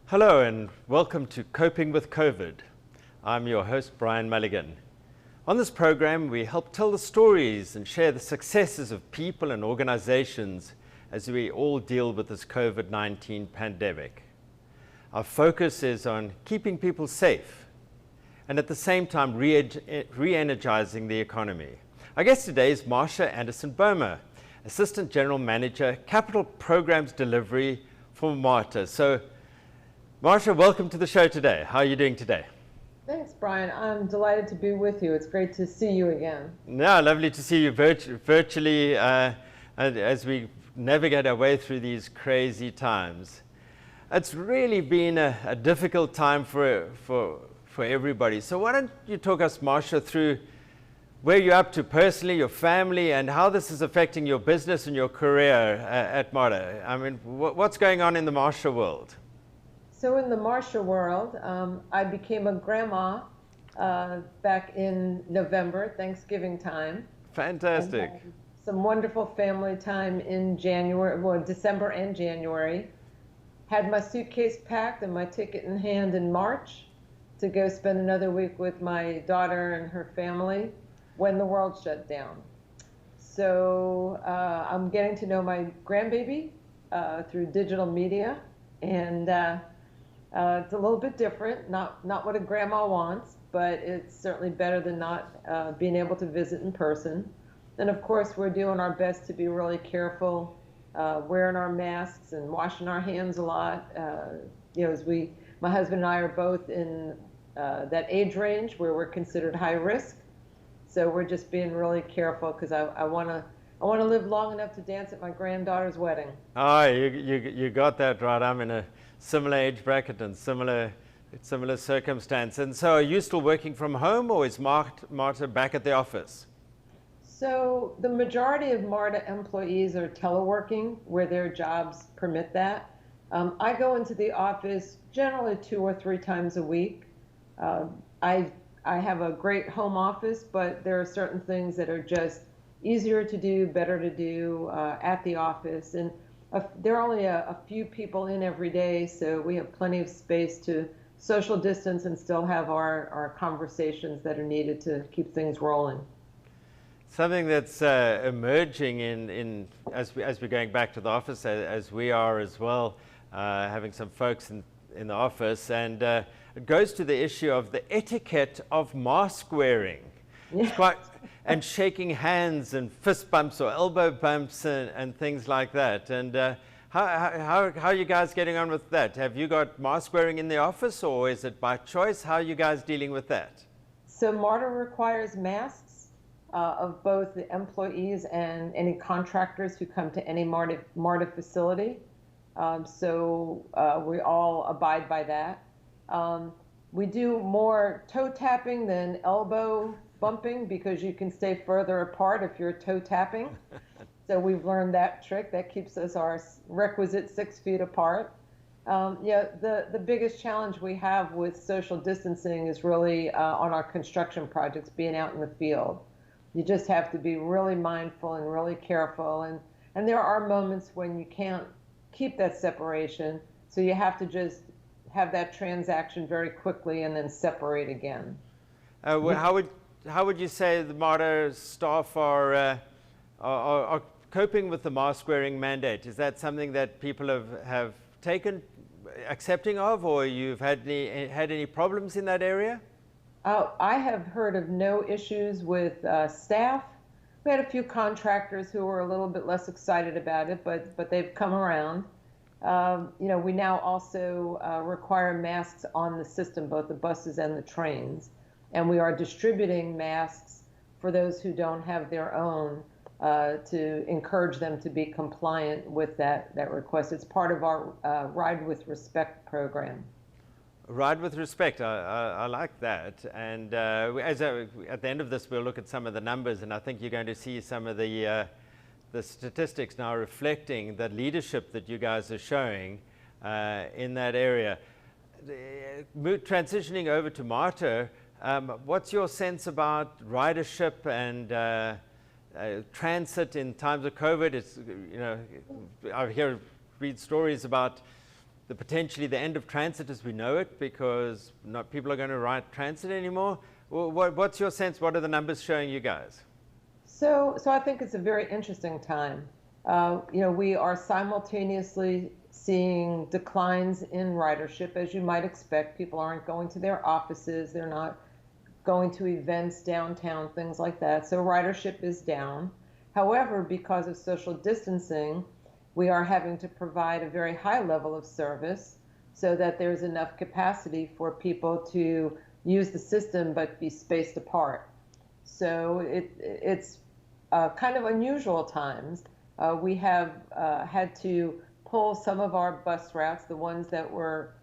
Hello and welcome to Coping with COVID. I'm your host, Bryan Mulligan. On this program, we help tell the stories and share the successes of people and organizations as we all deal with this COVID-19 pandemic. Our focus is on keeping people safe and at the same time re-energizing the economy. Our guest today is Marsha Anderson Bomar, Assistant General Manager, Capital Programs Delivery for MARTA. So, Marsha, welcome to the show today. How are you doing today? Thanks, Brian. I'm delighted to be with you. It's great to see you again. No, lovely to see you virtually as we navigate our way through these crazy times. It's really been a difficult time for everybody. So why don't you talk us, Marsha, through where you're up to personally, your family, and how this is affecting your business and your career at MARTA. I mean, what's going on in the Marsha world? So in the Marsha world, I became a grandma back in November, Thanksgiving time. Fantastic. Some wonderful family time in January, well, December and January. Had my suitcase packed and my ticket in hand in March to go spend another week with my daughter and her family when the world shut down. So I'm getting to know my grandbaby through digital media, and it's a little bit different, not what a grandma wants, but it's certainly better than not being able to visit in person. And of course, we're doing our best to be really careful, wearing our masks and washing our hands a lot. As my husband and I are both in that age range where we're considered high risk. So we're just being really careful because I want to live long enough to dance at my granddaughter's wedding. Oh, you got that right. I'm in a similar age bracket and similar circumstance. And so are you still working from home, or is MARTA back at the office? So the majority of MARTA employees are teleworking where their jobs permit that. I go into the office generally 2 or 3 times a week. I have a great home office, but there are certain things that are just easier to do, better to do at the office. And there are only a few people in every day, so we have plenty of space to social distance and still have our conversations that are needed to keep things rolling. Something that's emerging as we're going back to the office, as we are as well, having some folks in the office, and it goes to the issue of the etiquette of mask wearing. Yeah. And shaking hands and fist bumps or elbow bumps and things like that. And how are you guys getting on with that? Have you got mask wearing in the office, or is it by choice? How are you guys dealing with that? So MARTA requires masks of both the employees and any contractors who come to any MARTA facility. So we all abide by that. We do more toe tapping than elbow bumping because you can stay further apart if you're toe tapping. So we've learned that trick. That keeps us our requisite 6 feet apart. The biggest challenge we have with social distancing is really on our construction projects, being out in the field. You just have to be really mindful and really careful. And there are moments when you can't keep that separation, so you have to just have that transaction very quickly and then separate again. How would you say the MARTA staff are coping with the mask wearing mandate? Is that something that people have taken accepting of, or you've had any problems in that area? I have heard of no issues with staff. We had a few contractors who were a little bit less excited about it, but they've come around. We now also require masks on the system, both the buses and the trains. And we are distributing masks for those who don't have their own to encourage them to be compliant with that request. It's part of our Ride with Respect program. Ride with Respect, I like that. And at the end of this, we'll look at some of the numbers, and I think you're going to see some of the statistics now reflecting the leadership that you guys are showing in that area. Transitioning over to MARTA, what's your sense about ridership and transit in times of COVID? I read stories about potentially the end of transit as we know it, because not people are going to ride transit anymore? What's your sense? What are the numbers showing you guys? So I think it's a very interesting time. We are simultaneously seeing declines in ridership, as you might expect. People aren't going to their offices. They're not going to events downtown, things like that. So ridership is down. However, because of social distancing, we are having to provide a very high level of service so that there's enough capacity for people to use the system but be spaced apart. So it's kind of unusual times. We have had to pull some of our bus routes, the ones that were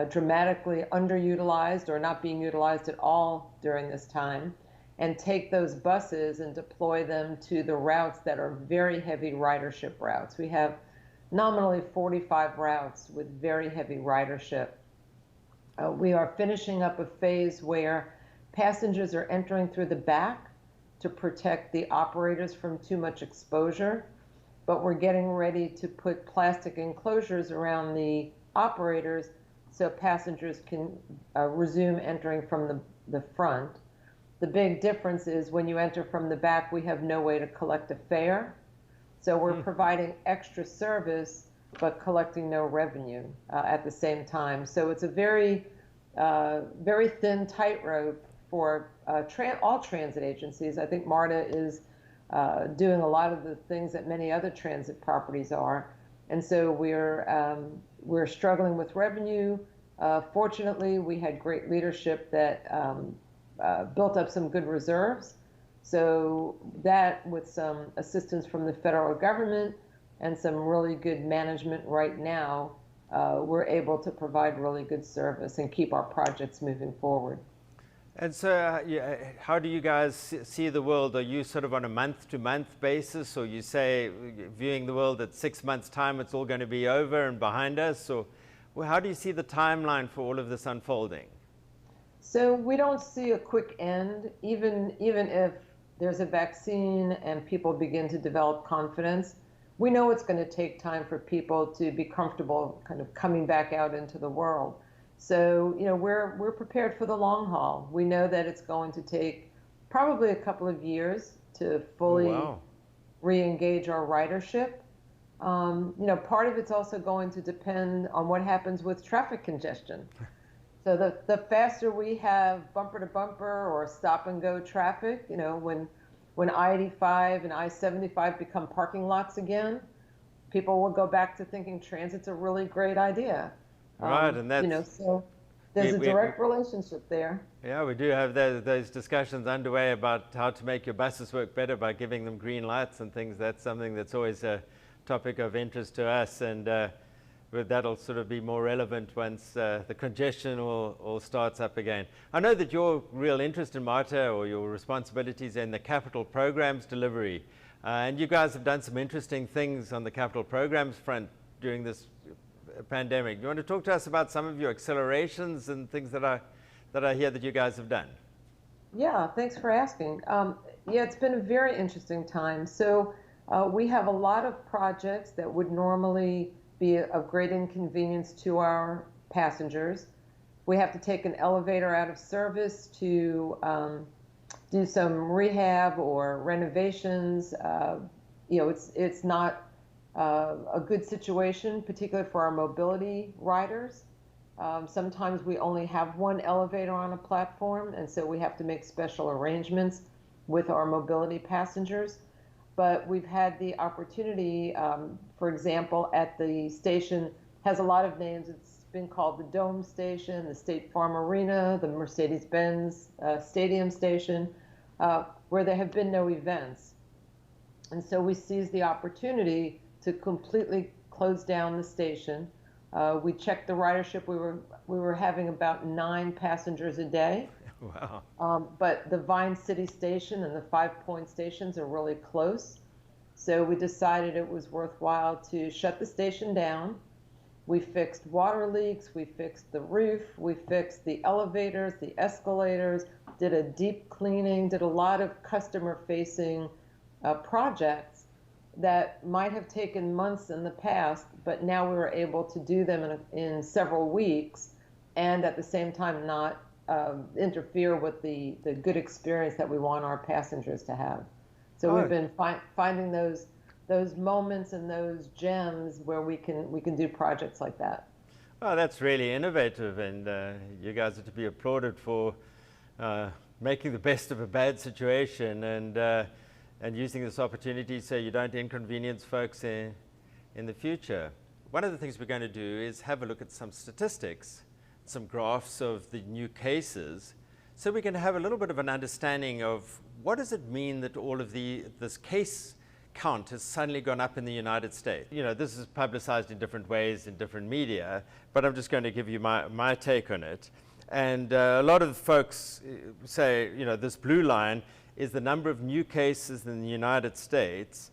dramatically underutilized or not being utilized at all during this time, and take those buses and deploy them to the routes that are very heavy ridership routes. We have nominally 45 routes with very heavy ridership. We are finishing up a phase where passengers are entering through the back to protect the operators from too much exposure, but we're getting ready to put plastic enclosures around the operators so passengers can resume entering from the front. The big difference is when you enter from the back, we have no way to collect a fare. So we're providing extra service, but collecting no revenue at the same time. So it's a very, very thin tightrope for all transit agencies. I think MARTA is doing a lot of the things that many other transit properties are. And so we're struggling with revenue. Fortunately, we had great leadership that built up some good reserves. So that, with some assistance from the federal government and some really good management right now, we're able to provide really good service and keep our projects moving forward. And so how do you guys see the world? Are you sort of on a month-to-month basis, or you say, viewing the world at 6 months' time, it's all going to be over and behind us? Or how do you see the timeline for all of this unfolding? So we don't see a quick end, even if there's a vaccine and people begin to develop confidence. We know it's going to take time for people to be comfortable kind of coming back out into the world. So, we're prepared for the long haul. We know that it's going to take probably a couple of years to fully re-engage our ridership. Part of it's also going to depend on what happens with traffic congestion. So the faster we have bumper to bumper or stop and go traffic, when I-85 and I-75 become parking lots again, people will go back to thinking transit's a really great idea. Right, and that's, so there's a direct relationship there. Yeah, we do have those discussions underway about how to make your buses work better by giving them green lights and things. That's something that's always a topic of interest to us, and that'll sort of be more relevant once the congestion all starts up again. I know that your real interest in MARTA, or your responsibilities in the capital programs delivery, and you guys have done some interesting things on the capital programs front during this pandemic. You want to talk to us about some of your accelerations and things that I hear that you guys have done? Yeah, thanks for asking. It's been a very interesting time. So we have a lot of projects that would normally be of great inconvenience to our passengers. We have to take an elevator out of service to do some rehab or renovations. It's not a good situation, particularly for our mobility riders. Sometimes we only have one elevator on a platform, and so we have to make special arrangements with our mobility passengers. But we've had the opportunity, for example, at the station, has a lot of names. It's been called the Dome Station, the State Farm Arena, the Mercedes-Benz Stadium Station, where there have been no events. And so we seized the opportunity to completely close down the station. We checked the ridership. We were having about 9 passengers a day. Wow. But the Vine City Station and the 5 Point stations are really close. So we decided it was worthwhile to shut the station down. We fixed water leaks, we fixed the roof, we fixed the elevators, the escalators, did a deep cleaning, did a lot of customer-facing projects. that might have taken months in the past, but now we were able to do them in several weeks, and at the same time not interfere with the good experience that we want our passengers to have. So we've been finding those moments and those gems where we can do projects like that. Oh, that's really innovative, and you guys are to be applauded for making the best of a bad situation and using this opportunity so you don't inconvenience folks in the future. One of the things we're going to do is have a look at some statistics, some graphs of the new cases, so we can have a little bit of an understanding of what does it mean that all of this case count has suddenly gone up in the United States. You know, this is publicized in different ways in different media, but I'm just going to give you my take on it. And a lot of folks say, you know, this blue line is the number of new cases in the United States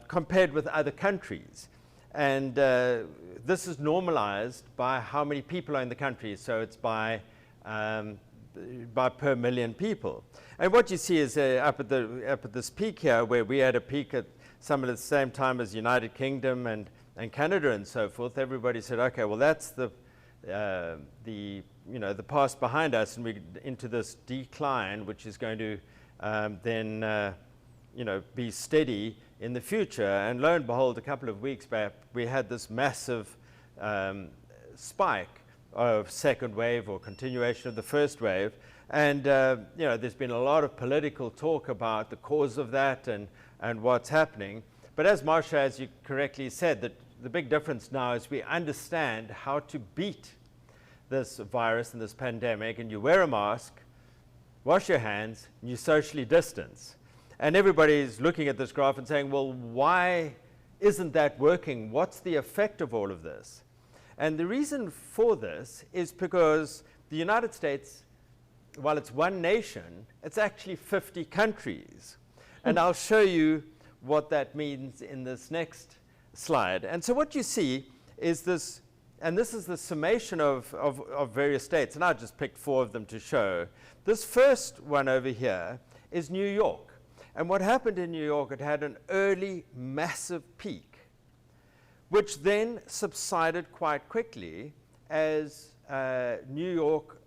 compared with other countries. And this is normalized by how many people are in the country, so it's by per million people. And what you see is up at this peak here, where we had a peak at some of the same time as United Kingdom and Canada and so forth, everybody said, okay, well that's the past behind us, and we're into this decline, which is going to then be steady in the future. And lo and behold, a couple of weeks back, we had this massive spike of second wave or continuation of the first wave. And there's been a lot of political talk about the cause of that and what's happening. But as Marsha, as you correctly said, that the big difference now is we understand how to beat this virus and this pandemic, and you wear a mask, wash your hands, and you socially distance. And everybody's looking at this graph and saying, well, why isn't that working? What's the effect of all of this? And the reason for this is because the United States, while it's one nation, it's actually 50 countries. And I'll show you what that means in this next slide. And so what you see is this, and this is the summation of various states, and I just picked 4 of them to show. This first one over here is New York. And what happened in New York, it had an early massive peak, which then subsided quite quickly as New York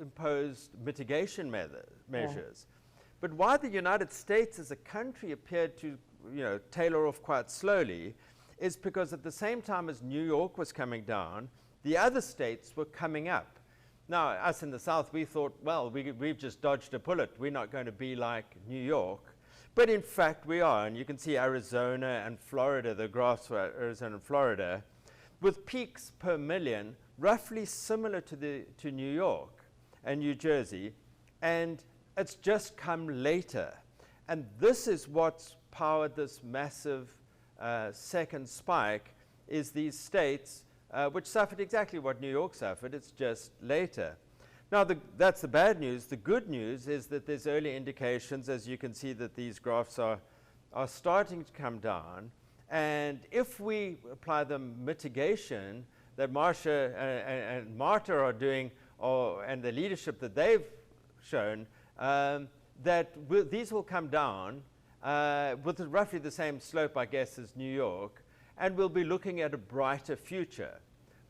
imposed mitigation measures. But why the United States as a country appeared to tailor off quite slowly is because at the same time as New York was coming down, the other states were coming up. Now, us in the South, we thought, well, we've just dodged a bullet. We're not going to be like New York. But in fact, we are. And you can see Arizona and Florida, the graphs for Arizona and Florida, with peaks per million roughly similar to New York and New Jersey. And it's just come later. And this is what's powered this massive second spike, is these states which suffered exactly what New York suffered. It's just later. Now, that's the bad news. The good news is that there's early indications, as you can see, that these graphs are starting to come down. And if we apply the mitigation that Marsha and MARTA are doing, and the leadership that they've shown, these will come down with roughly the same slope, I guess, as New York, and we'll be looking at a brighter future,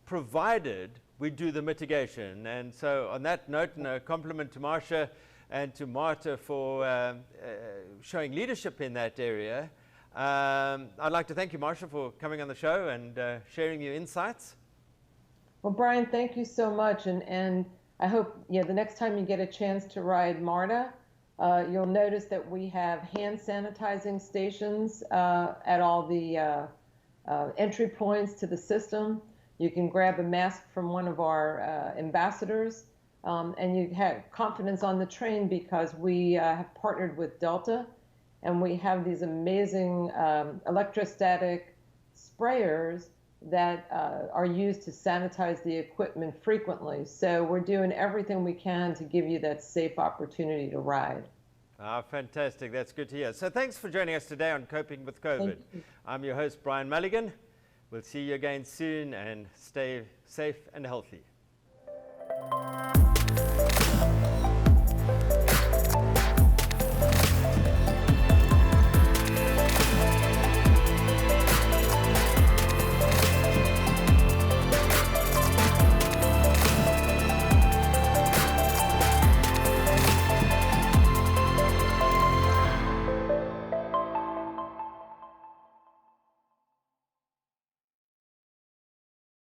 provided we do the mitigation. And so on that note, and a compliment to Marsha and to MARTA for showing leadership in that area, I'd like to thank you, Marsha, for coming on the show and sharing your insights. Well, Brian, thank you so much. And I hope the next time you get a chance to ride MARTA, you'll notice that we have hand sanitizing stations at all the entry points to the system. You can grab a mask from one of our ambassadors, and you have confidence on the train because we have partnered with Delta, and we have these amazing electrostatic sprayers that are used to sanitize the equipment frequently. So we're doing everything we can to give you that safe opportunity to ride. Fantastic. That's good to hear. So thanks for joining us today on Coping with COVID. I'm your host, Bryan Mulligan. We'll see you again soon, and stay safe and healthy.